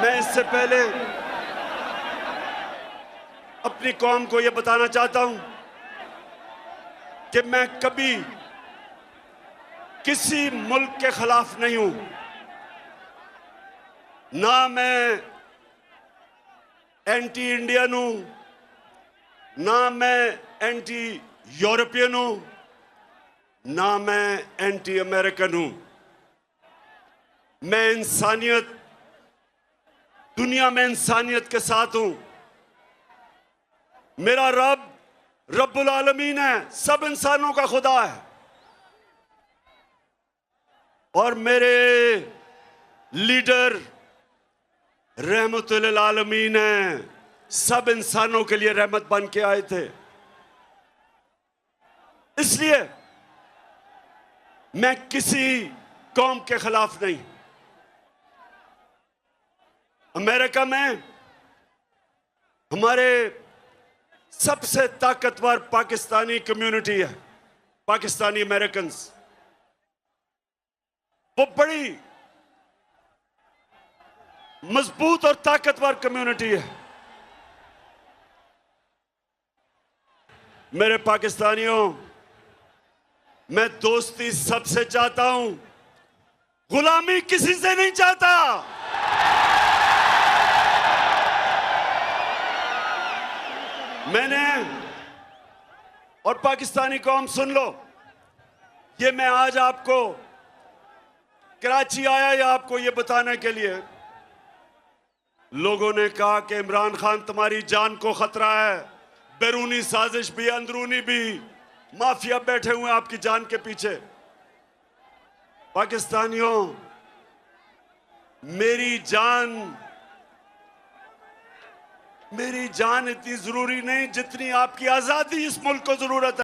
मैं इससे पहले अपनी कौम को यह बताना चाहता हूं कि मैं कभी किसी मुल्क के खिलाफ नहीं हूं। ना मैं एंटी इंडियन हूं, ना मैं एंटी यूरोपियन हूं, ना मैं एंटी अमेरिकन हूं। मैं इंसानियत, दुनिया में इंसानियत के साथ हूं। मेरा रब रब्बुल आलमीन है, सब इंसानों का खुदा है। और मेरे लीडर रहमतुल आलमीन है, सब इंसानों के लिए रहमत बन के आए थे। इसलिए मैं किसी कौम के खिलाफ नहीं। अमेरिका में हमारे सबसे ताकतवर पाकिस्तानी कम्युनिटी है, पाकिस्तानी अमेरिकन्स। वो बड़ी मजबूत और ताकतवर कम्युनिटी है। मेरे पाकिस्तानियों, मैं दोस्ती सबसे चाहता हूं, गुलामी किसी से नहीं चाहता। मैंने और पाकिस्तानी कौम सुन लो, ये मैं आज आपको कराची आया या आपको ये बताने के लिए। लोगों ने कहा कि इमरान खान तुम्हारी जान को खतरा है, बैरूनी साजिश भी अंदरूनी भी, माफिया बैठे हुए हैं आपकी जान के पीछे। पाकिस्तानियों, मेरी जान इतनी जरूरी नहीं जितनी आपकी आजादी इस मुल्क को जरूरत है।